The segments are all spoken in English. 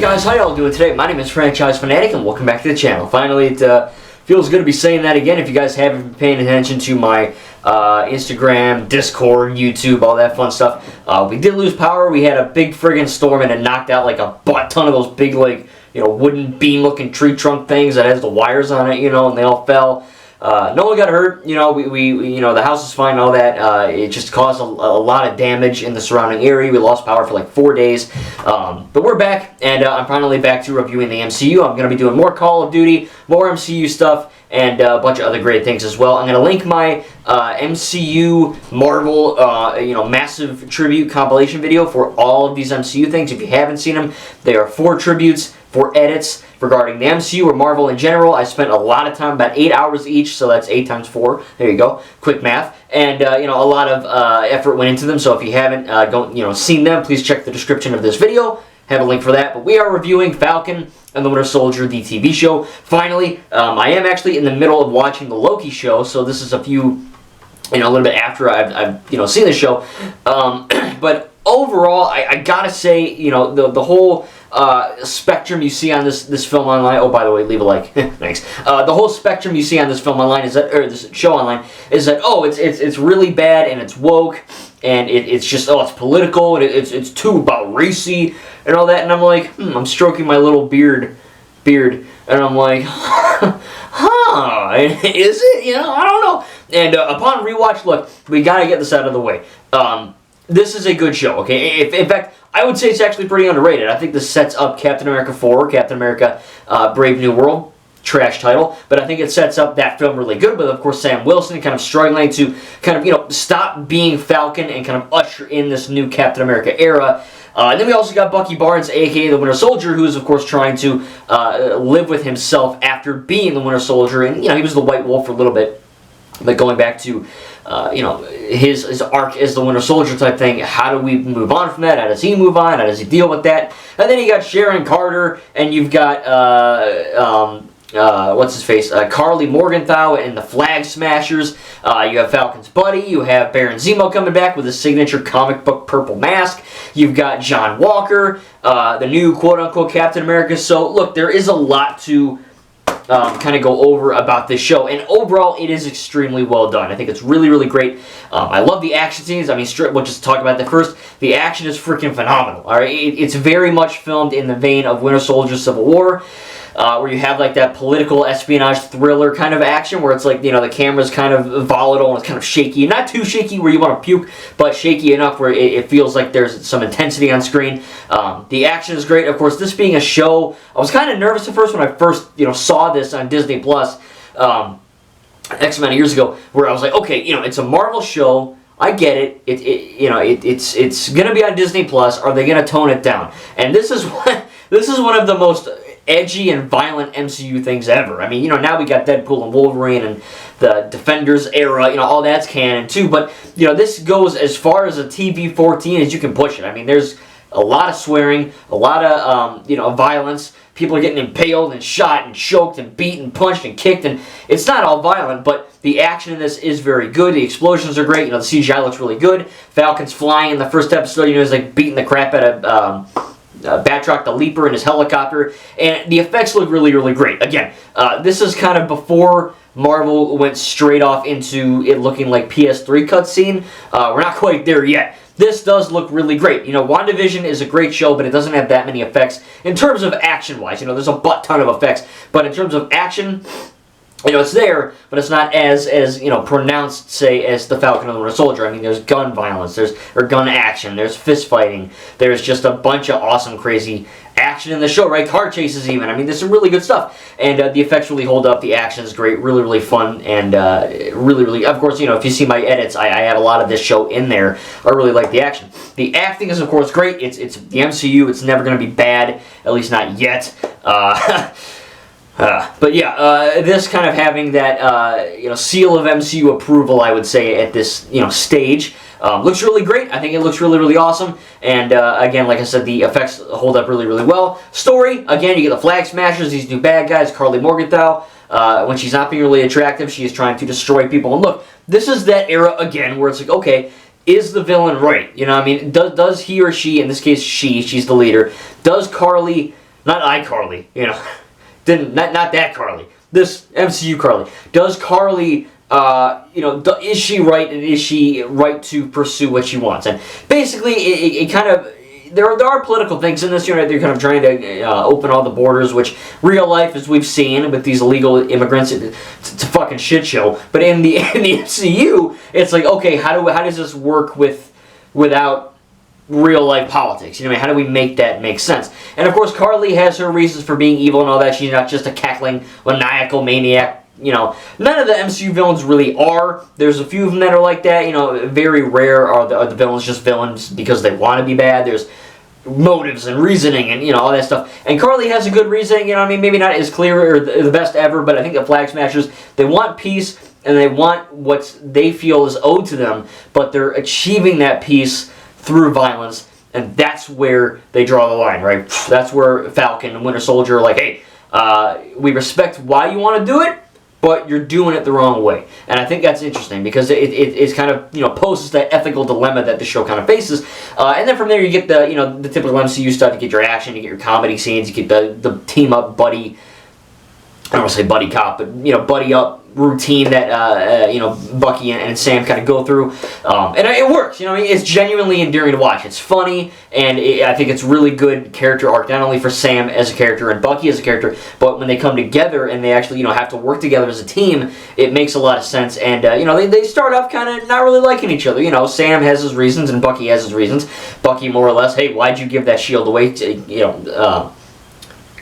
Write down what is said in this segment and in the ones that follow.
guys, how y'all doing today? My name is Franchise Fanatic and welcome back to the channel. Finally, it feels good to be saying that again. If you guys haven't been paying attention to my Instagram, Discord, YouTube, all that fun stuff, we did lose power. We had a big friggin' storm and it knocked out like a butt ton of those big, like, wooden beam-looking tree trunk things that has the wires on it, and they all fell. No one got hurt. We the house is fine and all that. It just caused a lot of damage in the surrounding area. We lost power for like 4 days. But we're back, and I'm finally back to reviewing the MCU. I'm going to be doing more Call of Duty, more MCU stuff, and a bunch of other great things as well. I'm going to link my MCU Marvel, massive tribute compilation video for all of these MCU things. If you haven't seen them, they are 4 tributes, 4 edits regarding the MCU or Marvel in general. I spent a lot of time, about 8 hours each, so that's 8 times 4. There you go, quick math. And a lot of effort went into them. So if you haven't seen them, please check the description of this video. Have a link for that. But we are reviewing Falcon and the Winter Soldier, the TV show. Finally, I am actually in the middle of watching the Loki show, so this is a little bit after I've seen the show. But overall, I gotta say, the whole spectrum you see on this film online. Oh, by the way, leave a like. Thanks. The whole spectrum you see on this film online this show online is that it's really bad and it's woke and it's just it's political and it's too about racy and all that. And I'm like, I'm stroking my little beard, and I'm like, is it? I don't know. And upon rewatch, look, we gotta get this out of the way. This is a good show, okay? In fact, I would say it's actually pretty underrated. I think this sets up Captain America 4, Captain America Brave New World, trash title, but I think it sets up that film really good, with, of course, Sam Wilson kind of struggling to kind of, stop being Falcon and kind of usher in this new Captain America era. And then we also got Bucky Barnes, a.k.a. the Winter Soldier, who is, of course, trying to live with himself after being the Winter Soldier, and, he was the White Wolf for a little bit. But going back to, his arc as the Winter Soldier type thing, how do we move on from that? How does he move on? How does he deal with that? And then you got Sharon Carter, and you've got, Carly Morgenthau and the Flag Smashers. You have Falcon's buddy. You have Baron Zemo coming back with his signature comic book purple mask. You've got John Walker, the new quote-unquote Captain America. So, look, there is a lot to kind of go over about this show, and overall it is extremely well done. I think it's really, really great. I love the action scenes. I mean, we'll just talk about that first. The action is freaking phenomenal. All right, it's very much filmed in the vein of Winter Soldier: Civil War, where you have like that political espionage thriller kind of action, where it's like the camera's kind of volatile and it's kind of shaky, not too shaky where you want to puke, but shaky enough where it feels like there's some intensity on screen. The action is great. Of course, this being a show, I was kind of nervous at first when I first saw this on Disney Plus X amount of years ago, where I was like, okay, it's a Marvel show. I get it. It's gonna be on Disney Plus. Are they gonna tone it down? And this is one of the most edgy and violent MCU things ever. I mean, now we got Deadpool and Wolverine and the Defenders era, all that's canon too, but, this goes as far as a TV-14 as you can push it. I mean, there's a lot of swearing, a lot of, violence. People are getting impaled and shot and choked and beat and punched and kicked, and it's not all violent, but the action in this is very good. The explosions are great. The CGI looks really good. Falcon's flying in the first episode, he's like beating the crap out of Batroc the Leaper in his helicopter, and the effects look really, really great. Again, this is kind of before Marvel went straight off into it looking like PS3 cutscene. We're not quite there yet. This does look really great. WandaVision is a great show, but it doesn't have that many effects in terms of action-wise. There's a butt ton of effects, but in terms of action, it's there, but it's not as pronounced, say, as the Falcon and the Winter Soldier. I mean, there's gun violence, there's gun action, there's fist fighting, there's just a bunch of awesome, crazy action in the show, right? Car chases even. I mean, there's some really good stuff, and the effects really hold up. The action is great, really, really fun, and really, really. Of course, if you see my edits, I have a lot of this show in there. I really like the action. The acting is, of course, great. It's the MCU. It's never going to be bad, at least not yet. But yeah, this kind of having that seal of MCU approval, I would say, at this stage, looks really great. I think it looks really, really awesome. And again, like I said, the effects hold up really, really well. Story, again, you get the Flag Smashers, these new bad guys, Carly Morgenthau. When she's not being really attractive, she is trying to destroy people. And look, this is that era again where it's like, okay, is the villain right? You know what I mean? Does he or she, in this case she's the leader, does Carly not iCarly, you know, not that Carly. This MCU Carly. Does Carly, you know, is she right, and is she right to pursue what she wants? And basically, it kind of, there are political things in this. You know, they're kind of trying to open all the borders, which real life, as we've seen with these illegal immigrants, it's a fucking shit show. But in the MCU, it's like, okay, how does this work without real life politics? You know what I mean? How do we make that make sense? And of course, Carly has her reasons for being evil and all that. She's not just a cackling, maniacal maniac. You know, none of the MCU villains really are. There's a few of them that are like that. You know, very rare are the villains just villains because they want to be bad. There's motives and reasoning and, you know, all that stuff. And Carly has a good reasoning. You know what I mean? Maybe not as clear or the best ever, but I think the Flag Smashers, they want peace and they want what they feel is owed to them, but they're achieving that peace through violence, and that's where they draw the line, right? That's where Falcon and Winter Soldier are like, hey, we respect why you want to do it, but you're doing it the wrong way. And I think that's interesting because it's kind of, you know, poses that ethical dilemma that the show kind of faces. And then from there you get the, you know, the typical MCU stuff. You get your action, you get your comedy scenes, you get the team up buddy, I don't want to say buddy cop, but, you know, buddy up routine that you know, Bucky and Sam kind of go through, and it works. You know, I mean, it's genuinely endearing to watch. It's funny, and I think it's really good character arc, not only for Sam as a character and Bucky as a character, but when they come together and they actually, you know, have to work together as a team, it makes a lot of sense. And you know, they start off kind of not really liking each other. You know, Sam has his reasons and Bucky has his reasons. Bucky more or less, hey, why'd you give that shield away to, you know,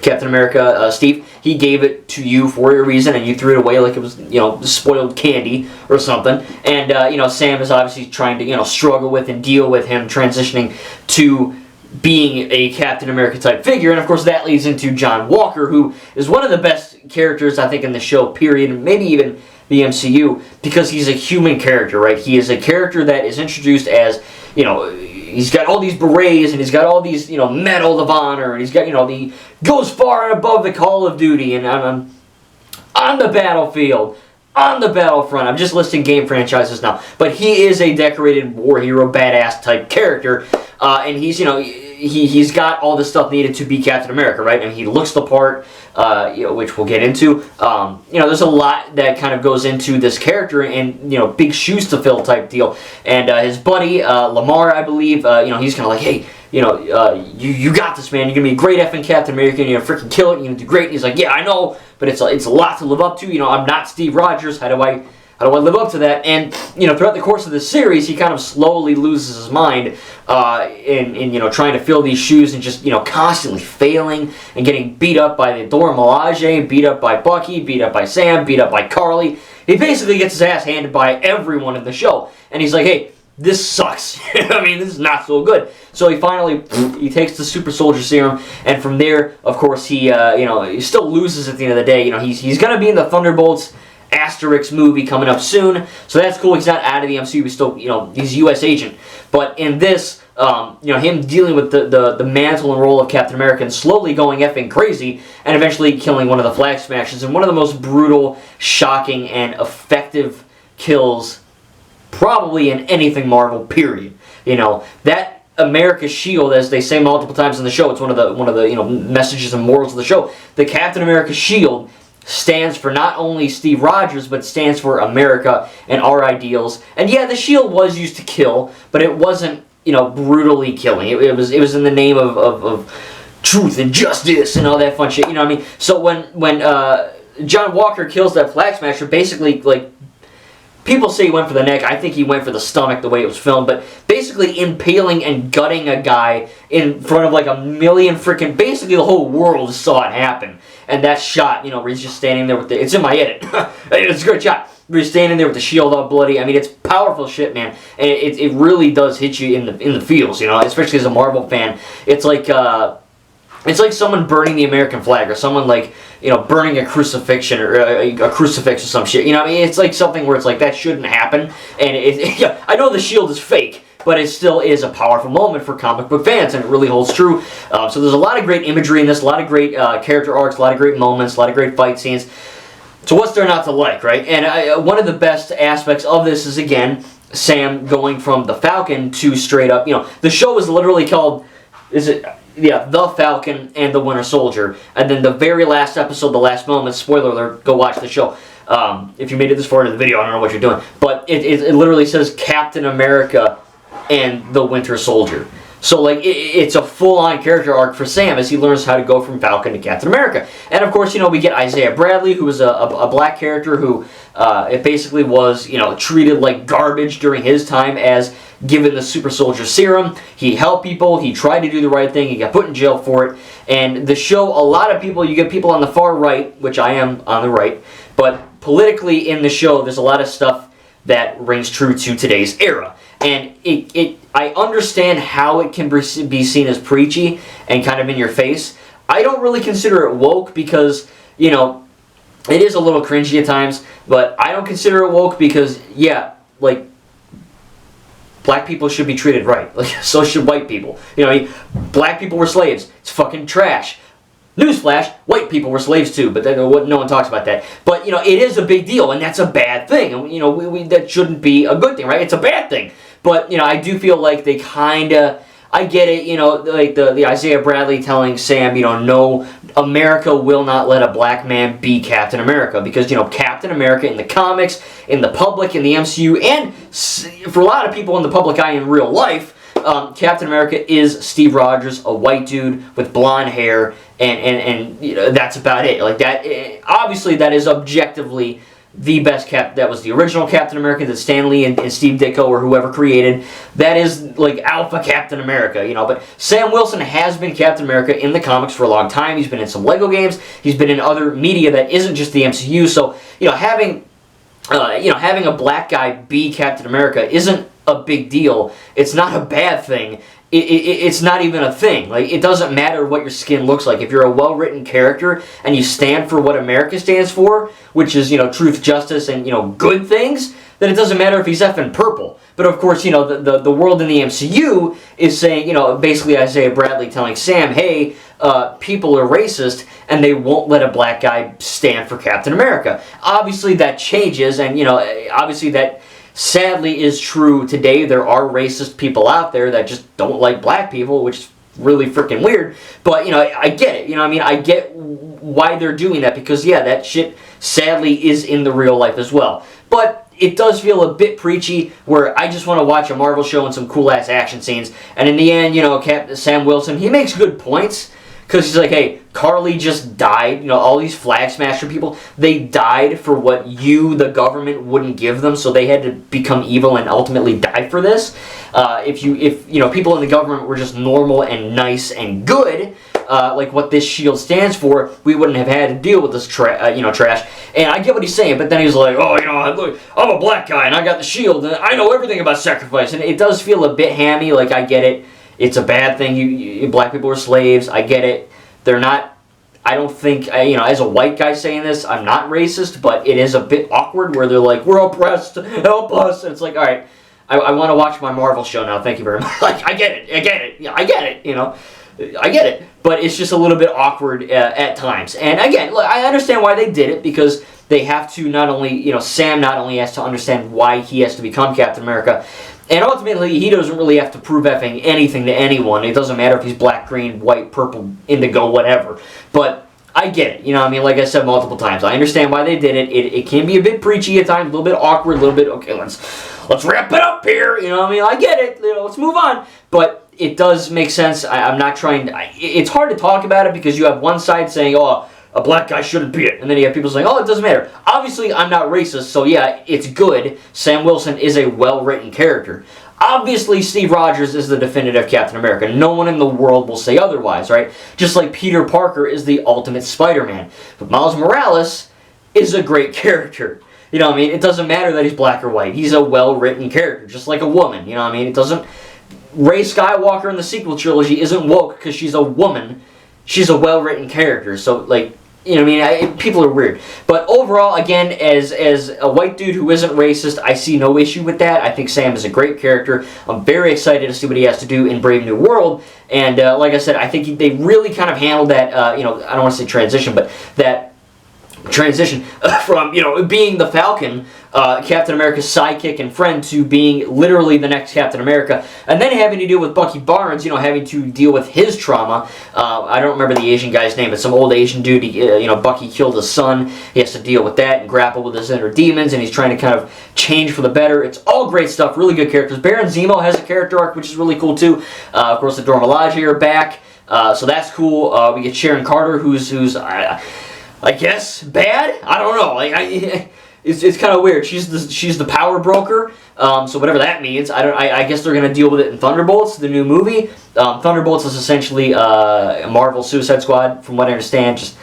Captain America, Steve, he gave it to you for a reason, and you threw it away like it was, you know, spoiled candy or something. And, you know, Sam is obviously trying to, you know, struggle with and deal with him transitioning to being a Captain America type figure. And, of course, that leads into John Walker, who is one of the best characters, I think, in the show, period, and maybe even the MCU, because he's a human character, right? He is a character that is introduced as, you know, he's got all these berets, and he's got all these, you know, Medal of Honor, and he's got, you know, the goes far and above the Call of Duty, and I'm on the battlefield, on the battlefront. I'm just listing game franchises now, but he is a decorated war hero, badass type character, and he's, you know, he's got all the stuff needed to be Captain America, right? And he looks the part, you know, which we'll get into. You know, there's a lot that kind of goes into this character, and, you know, big shoes to fill type deal. And his buddy Lamar, I believe, you know, he's kind of like, hey, you know, you got this, man. You're gonna be a great effing Captain America. You're gonna freaking kill it. You're gonna do great. And he's like, yeah, I know, but it's a lot to live up to. You know, I'm not Steve Rogers. How do I live up to that? And, you know, throughout the course of this series, he kind of slowly loses his mind in you know, trying to fill these shoes and just, you know, constantly failing and getting beat up by the Dora Milaje, beat up by Bucky, beat up by Sam, beat up by Carly. He basically gets his ass handed by everyone in the show. And he's like, hey, this sucks. I mean, this is not so good. So he finally, he takes the super soldier serum, and from there, of course, he, you know, he still loses at the end of the day. You know, he's going to be in the Thunderbolts Asterix movie coming up soon, so that's cool. He's not out of the MCU. He's still, you know, he's a U.S. agent. But in this, you know, him dealing with the mantle and role of Captain America and slowly going effing crazy and eventually killing one of the Flag Smashers, and one of the most brutal, shocking, and effective kills probably in anything Marvel, period. You know, that America's shield, as they say multiple times in the show, it's one of the you know, messages and morals of the show. The Captain America shield stands for not only Steve Rogers, but stands for America and our ideals. And yeah, the shield was used to kill, but it wasn't, you know, brutally killing. It was in the name of truth and justice and all that fun shit. You know what I mean? So when John Walker kills that Flag Smasher, basically, like, people say he went for the neck. I think he went for the stomach the way it was filmed. But basically impaling and gutting a guy in front of like a million freaking... Basically the whole world saw it happen. And that shot, you know, where he's just standing there with the... It's in my edit. It's a good shot. Where he's standing there with the shield all bloody. I mean, it's powerful shit, man. And it really does hit you in the feels, you know. Especially as a Marvel fan. It's like someone burning the American flag, or someone, like, you know, burning a crucifixion, or a crucifix or some shit. You know what I mean? It's like something where it's like, that shouldn't happen. And yeah, I know the shield is fake, but it still is a powerful moment for comic book fans, and it really holds true. So there's a lot of great imagery in this, a lot of great character arcs, a lot of great moments, a lot of great fight scenes. So what's there not to like, right? And one of the best aspects of this is, again, Sam going from the Falcon to straight up, you know, the show is literally called... the Falcon and the Winter Soldier. And then the very last episode, the last moment, spoiler alert, go watch the show. If you made it this far into the video, I don't know what you're doing. But it literally says Captain America and the Winter Soldier. So, like, it's a full-on character arc for Sam as he learns how to go from Falcon to Captain America. And, of course, we get Isaiah Bradley, who was a black character who it basically was, treated like garbage during his time as given the super soldier serum. He helped people. He tried to do the right thing. He got put in jail for it. And the show, a lot of people, you get people on the far right, which I am on the right, but politically in the show, there's a lot of stuff that rings true to today's era. And I understand how it can be seen as preachy and kind of in your face. I don't really consider it woke because, it is a little cringy at times, but I don't consider it woke because, like, black people should be treated right. Like, so should white people. Black people were slaves. It's fucking trash. Newsflash, white people were slaves too, but then no one talks about that. But, it is a big deal, and that's a bad thing. And, that shouldn't be a good thing, right? It's a bad thing. But, I do feel like they kind of, I get it, like the Isaiah Bradley telling Sam, no, America will not let a black man be Captain America. Because, Captain America in the comics, in the public, in the MCU, and for a lot of people in the public eye in real life, Captain America is Steve Rogers, a white dude with blonde hair, and that's about it. Like, that, obviously that is objectively the best that was the original Captain America that Stan Lee and Steve Ditko or whoever created. That is like alpha Captain America, But Sam Wilson has been Captain America in the comics for a long time. He's been in some Lego games. He's been in other media that isn't just the MCU. So, having a black guy be Captain America isn't a big deal. It's not a bad thing. It's not even a thing. Like, it doesn't matter what your skin looks like. If you're a well-written character and you stand for what America stands for, which is, truth, justice, and, good things, then it doesn't matter if he's effing purple. But, of course, the world in the MCU is saying, basically Isaiah Bradley telling Sam, hey, people are racist, and they won't let a black guy stand for Captain America. Obviously, that changes, and, obviously that sadly is true today. There are racist people out there that just don't like black people, which is really freaking weird. But, I get it. I get why they're doing that because, that shit sadly is in the real life as well. But it does feel a bit preachy where I just want to watch a Marvel show and some cool-ass action scenes. And in the end, Sam Wilson, he makes good points. Because he's like, hey, Carly just died. All these Flag Smasher people, they died for what you, the government, wouldn't give them. So they had to become evil and ultimately die for this. If people in the government were just normal and nice and good, like what this shield stands for, we wouldn't have had to deal with this trash. And I get what he's saying, but then he's like, oh, look, I'm a black guy and I got the shield and I know everything about sacrifice. And it does feel a bit hammy. Like, I get it. It's a bad thing. Black people are slaves. I get it. They're not, I don't think, as a white guy saying this, I'm not racist, but it is a bit awkward where they're like, we're oppressed, help us. And it's like, all right, I want to watch my Marvel show now. Thank you very much. Like, I get it. Yeah, I get it, I get it. But it's just a little bit awkward at times. And again, look, I understand why they did it because they have to not only, Sam not only has to understand why he has to become Captain America, and ultimately, he doesn't really have to prove effing anything to anyone. It doesn't matter if he's black, green, white, purple, indigo, whatever. But I get it. Like I said multiple times, I understand why they did it. It can be a bit preachy at times, a little bit awkward, a little bit, okay, let's wrap it up here. I get it. Let's move on. But it does make sense. I'm not trying to, it's hard to talk about it because you have one side saying, oh, a black guy shouldn't be it. And then you have people saying, oh, it doesn't matter. Obviously, I'm not racist, so yeah, it's good. Sam Wilson is a well-written character. Obviously, Steve Rogers is the definitive Captain America. No one in the world will say otherwise, right? Just like Peter Parker is the ultimate Spider-Man. But Miles Morales is a great character. It doesn't matter that he's black or white. He's a well-written character, just like a woman. It doesn't... Rey Skywalker in the sequel trilogy isn't woke because she's a woman. She's a well-written character, so, like, people are weird. But overall, again, as a white dude who isn't racist, I see no issue with that. I think Sam is a great character. I'm very excited to see what he has to do in Brave New World. And, like I said, I think they really kind of handled that, I don't want to say transition, but that transition from, being the Falcon Captain America's sidekick and friend to being literally the next Captain America, and then having to deal with Bucky Barnes, having to deal with his trauma. I don't remember the Asian guy's name, but some old Asian dude. Bucky killed his son. He has to deal with that and grapple with his inner demons, and he's trying to kind of change for the better. It's all great stuff, really good characters. Baron Zemo has a character arc, which is really cool too. Of course, the Dora Milaje are back, so that's cool. We get Sharon Carter, who's I guess bad. I don't know. It's kind of weird. She's the power broker. So whatever that means, I guess they're gonna deal with it in Thunderbolts, the new movie. Thunderbolts is essentially a Marvel Suicide Squad, from what I understand, just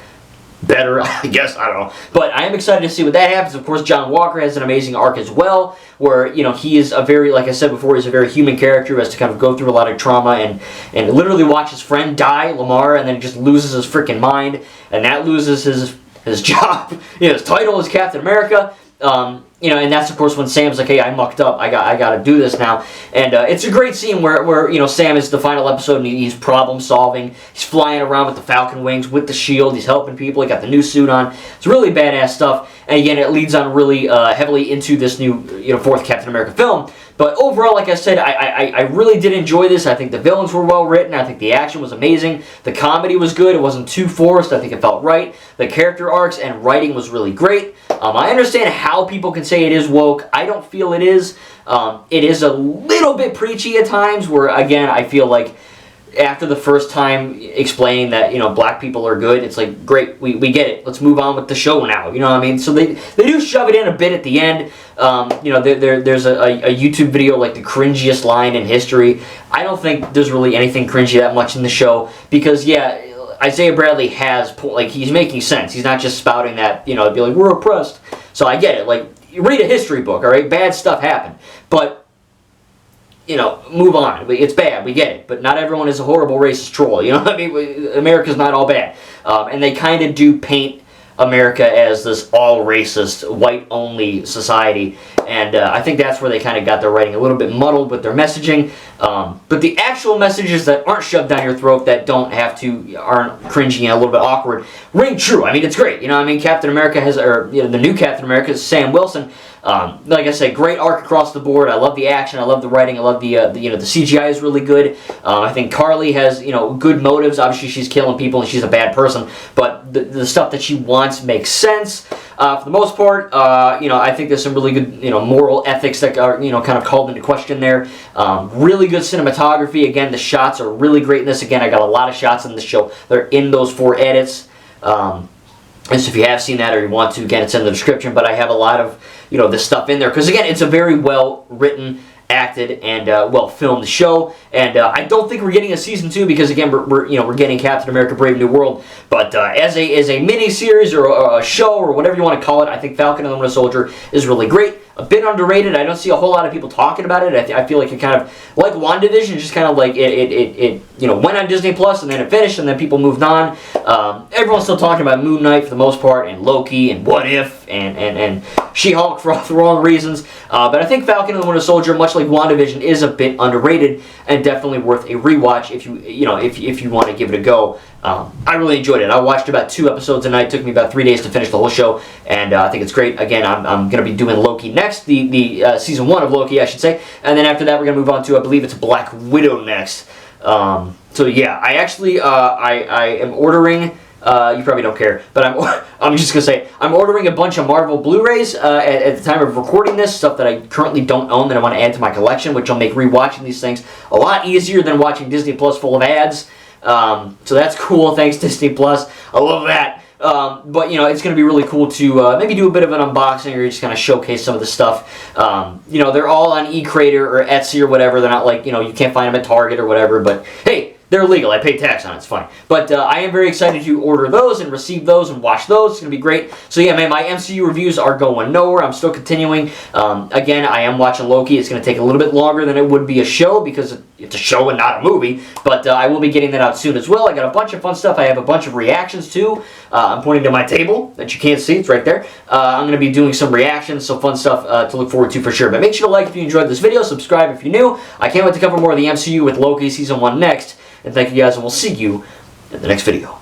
better, I guess. I don't know. But I am excited to see what that happens. Of course, John Walker has an amazing arc as well, where he is a very, like I said before, he's a very human character who has to kind of go through a lot of trauma and literally watch his friend die, Lamar, and then just loses his freaking mind, and that loses his job. His title is Captain America. And that's of course when Sam's like, hey, I mucked up, I got to do this now. And it's a great scene where Sam is the final episode and he's problem solving. He's flying around with the Falcon wings, with the shield. He's helping people. He got the new suit on. It's really badass stuff. And again, it leads on really heavily into this new fourth Captain America film. But overall, like I said, I really did enjoy this. I think the villains were well written. I think the action was amazing. The comedy was good. It wasn't too forced. I think it felt right. The character arcs and writing was really great. I understand how people can say it is woke. I don't feel it is. It is a little bit preachy at times, where again, I feel like after the first time explaining that black people are good, it's like, great, we get it, let's move on with the show now, you know what I mean? So they do shove it in a bit at the end. There's a YouTube video, like the cringiest line in history. I don't think there's really anything cringy that much in the show, because yeah, Isaiah Bradley he's making sense. He's not just spouting that, be like, we're oppressed. So I get it, like, you read a history book, alright, bad stuff happened, but move on. It's bad, we get it. But not everyone is a horrible racist troll, you know what I mean? America's not all bad. And they kind of do paint America as this all-racist, white-only society. And I think that's where they kind of got their writing a little bit muddled with their messaging. But the actual messages that aren't shoved down your throat, that aren't cringy and a little bit awkward, ring true. I mean, it's great. Captain America the new Captain America is Sam Wilson. Like I said, great arc across the board. I love the action. I love the writing. I love the CGI is really good. I think Carly has good motives. Obviously, she's killing people and she's a bad person, but the stuff that she wants makes sense. For the most part, I think there's some really good moral ethics that are kind of called into question there. Really good cinematography. Again, the shots are really great in this. Again, I got a lot of shots in the show. They're in those 4 edits. And so if you have seen that or you want to, again, it's in the description. But I have a lot of this stuff in there, because again, it's a very well written, acted, and well filmed show. And I don't think we're getting a season 2, because again, we're getting Captain America: Brave New World. But as a mini series or a show or whatever you want to call it, I think Falcon and the Winter Soldier is really great. A bit underrated. I don't see a whole lot of people talking about it. I feel like it kind of, like WandaVision, just kind of like it went on Disney Plus and then it finished and then people moved on. Everyone's still talking about Moon Knight for the most part, and Loki, and What If, and She-Hulk for all the wrong reasons. But I think Falcon and the Winter Soldier, much like WandaVision, is a bit underrated and definitely worth a rewatch if you want to give it a go. I really enjoyed it. I watched about 2 episodes a night. It took me about 3 days to finish the whole show, and I think it's great. Again, I'm going to be doing Loki next, the season 1 of Loki, I should say, and then after that we're going to move on to, I believe it's Black Widow next. So yeah, I actually I am ordering. You probably don't care, but I'm just gonna say I'm ordering a bunch of Marvel Blu-rays at the time of recording this, stuff that I currently don't own that I want to add to my collection, which will make rewatching these things a lot easier than watching Disney Plus full of ads. So that's cool. Thanks, Disney Plus. I love that. But it's going to be really cool to maybe do a bit of an unboxing, or just kind of showcase some of the stuff. They're all on eCrater or Etsy or whatever. They're not like, you can't find them at Target or whatever, but hey, they're legal. I pay tax on it. It's fine. But I am very excited to order those and receive those and watch those. It's going to be great. So yeah, man, my MCU reviews are going nowhere. I'm still continuing. Again, I am watching Loki. It's going to take a little bit longer than it would be a show, because it's a show and not a movie. But I will be getting that out soon as well. I got a bunch of fun stuff. I have a bunch of reactions too. I'm pointing to my table that you can't see. It's right there. I'm going to be doing some reactions, so fun stuff to look forward to for sure. But make sure to like if you enjoyed this video. Subscribe if you're new. I can't wait to cover more of the MCU with Loki Season 1 next. And thank you guys, and we'll see you in the next video.